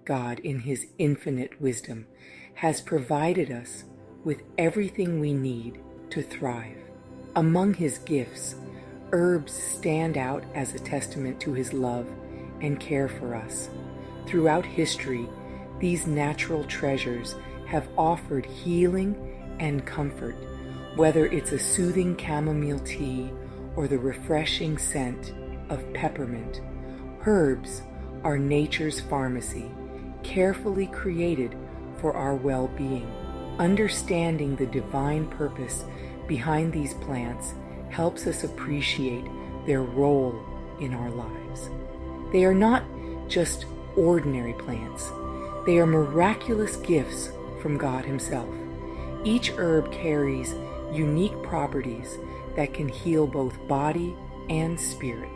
God, in his infinite wisdom, has provided us with everything we need to thrive. Among his gifts, herbs stand out as a testament to his love and care for us. Throughout history, these natural treasures have offered healing and comfort, whether it's a soothing chamomile tea or the refreshing scent of peppermint. Herbs are nature's pharmacy, carefully created for our well-being. Understanding the divine purpose behind these plants helps us appreciate their role in our lives. They are not just ordinary plants. They are miraculous gifts from God himself. Each herb carries unique properties that can heal both body and spirit.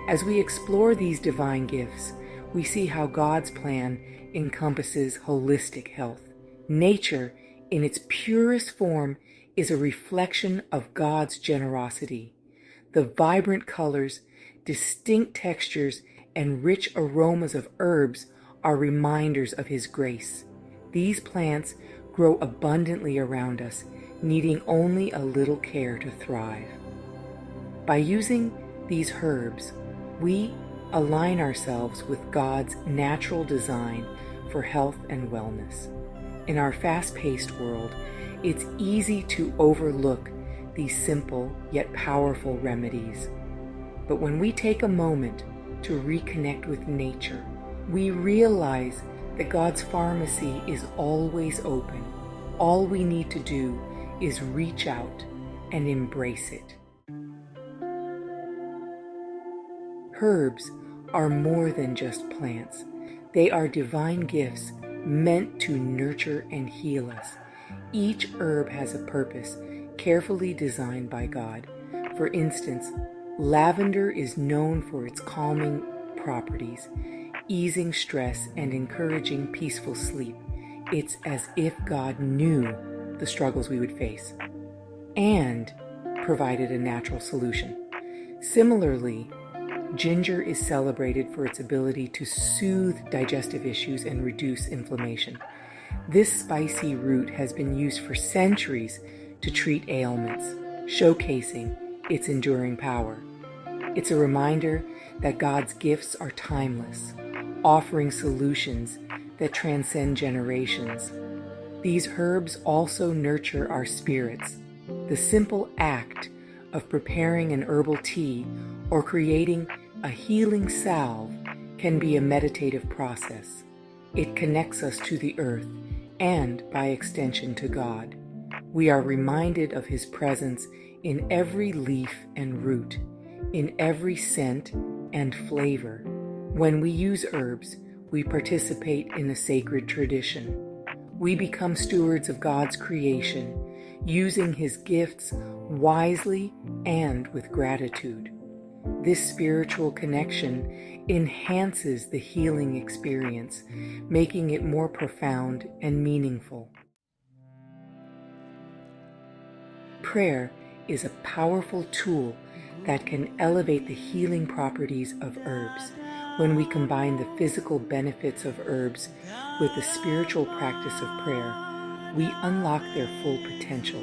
As we explore these divine gifts, we see how God's plan encompasses holistic health. Nature, in its purest form, is a reflection of God's generosity. The vibrant colors, distinct textures, and rich aromas of herbs are reminders of his grace. These plants grow abundantly around us, needing only a little care to thrive. By using these herbs, we align ourselves with God's natural design for health and wellness. In our fast-paced world, it's easy to overlook these simple yet powerful remedies. But when we take a moment to reconnect with nature, we realize that God's pharmacy is always open. All we need to do is reach out and embrace it. Herbs are more than just plants. They are divine gifts meant to nurture and heal us. Each herb has a purpose, carefully designed by God. For instance, lavender is known for its calming properties, easing stress and encouraging peaceful sleep. It's as if God knew the struggles we would face and provided a natural solution. Similarly, ginger is celebrated for its ability to soothe digestive issues and reduce inflammation. This spicy root has been used for centuries to treat ailments, showcasing its enduring power. It's a reminder that God's gifts are timeless, offering solutions that transcend generations. These herbs also nurture our spirits. The simple act of preparing an herbal tea or creating a healing salve can be a meditative process. It connects us to the earth and, by extension, to God. We are reminded of his presence in every leaf and root, in every scent and flavor. When we use herbs, we participate in a sacred tradition. We become stewards of God's creation, using his gifts wisely and with gratitude. This spiritual connection enhances the healing experience, making it more profound and meaningful. Prayer is a powerful tool that can elevate the healing properties of herbs. When we combine the physical benefits of herbs with the spiritual practice of prayer, we unlock their full potential.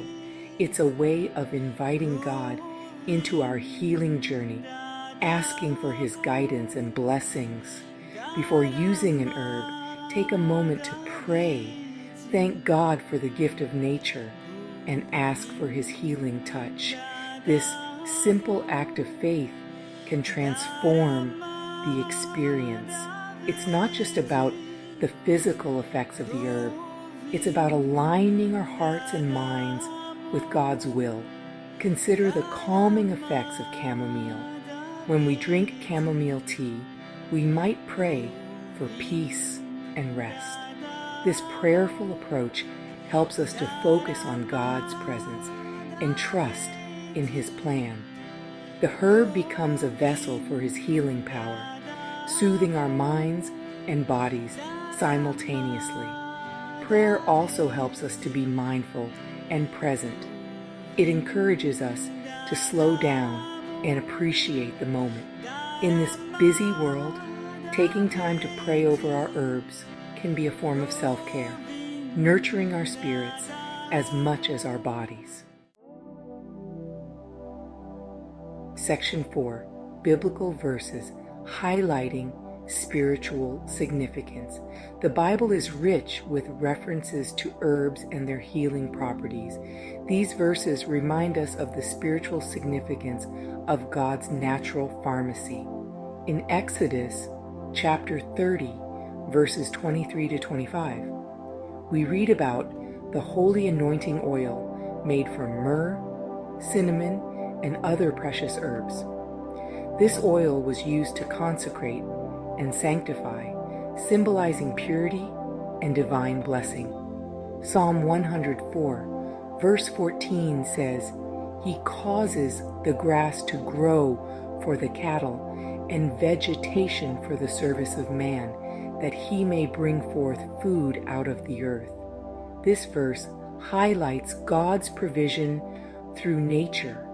It's a way of inviting God into our healing journey, asking for his guidance and blessings. Before using an herb, take a moment to pray, thank God for the gift of nature, and ask for his healing touch. This simple act of faith can transform the experience. It's not just about the physical effects of the herb. It's about aligning our hearts and minds with God's will. Consider the calming effects of chamomile. When we drink chamomile tea, we might pray for peace and rest. This prayerful approach helps us to focus on God's presence and trust in his plan. The herb becomes a vessel for his healing power, soothing our minds and bodies simultaneously. Prayer also helps us to be mindful and present. It encourages us to slow down and appreciate the moment. In this busy world, taking time to pray over our herbs can be a form of self-care, nurturing our spirits as much as our bodies. Section 4. Biblical verses highlighting spiritual significance. The Bible is rich with references to herbs and their healing properties. These verses remind us of the spiritual significance of God's natural pharmacy. In Exodus chapter 30, verses 23 to 25, we read about the holy anointing oil made from myrrh, cinnamon, and other precious herbs. This oil was used to consecrate and sanctify, symbolizing purity and divine blessing. Psalm 104, verse 14 says, "He causes the grass to grow for the cattle and vegetation for the service of man, that he may bring forth food out of the earth." This verse highlights God's provision through nature,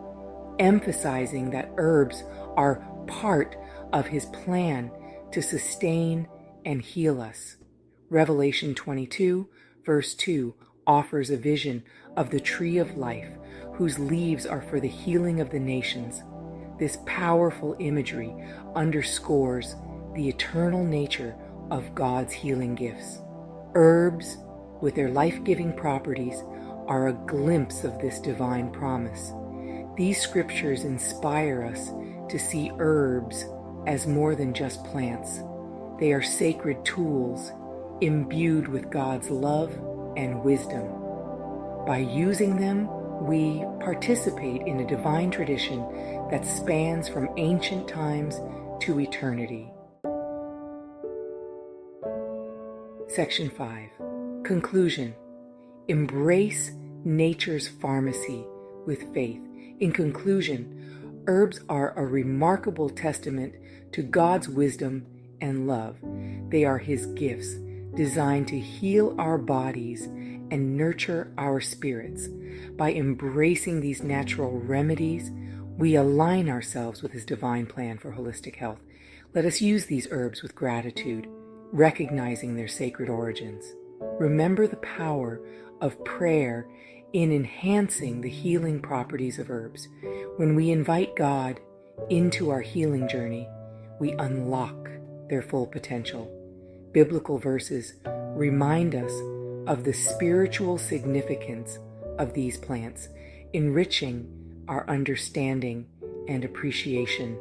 emphasizing that herbs are part of his plan to sustain and heal us. Revelation 22, verse 2 offers a vision of the tree of life, whose leaves are for the healing of the nations. This powerful imagery underscores the eternal nature of God's healing gifts. Herbs, with their life-giving properties, are a glimpse of this divine promise. These scriptures inspire us to see herbs as more than just plants. They are sacred tools imbued with God's love and wisdom. By using them, we participate in a divine tradition that spans from ancient times to eternity. Section 5. Conclusion. Embrace nature's pharmacy with faith. In conclusion, herbs are a remarkable testament to God's wisdom and love. They are his gifts, designed to heal our bodies and nurture our spirits. By embracing these natural remedies, we align ourselves with his divine plan for holistic health. Let us use these herbs with gratitude, recognizing their sacred origins. Remember the power of prayer in enhancing the healing properties of herbs. When we invite God into our healing journey, we unlock their full potential. Biblical verses remind us of the spiritual significance of these plants, enriching our understanding and appreciation.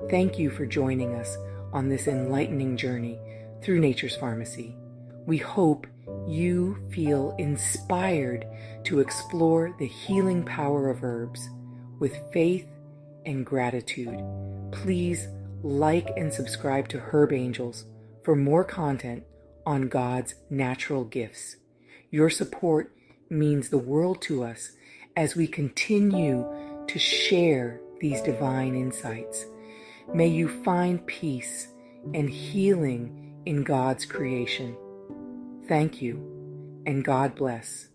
Thank you for joining us on this enlightening journey through nature's pharmacy. We hope you feel inspired to explore the healing power of herbs with faith and gratitude. Please like and subscribe to Herb Angels for more content on God's natural gifts. Your support means the world to us as we continue to share these divine insights. May you find peace and healing in God's creation. Thank you, and God bless.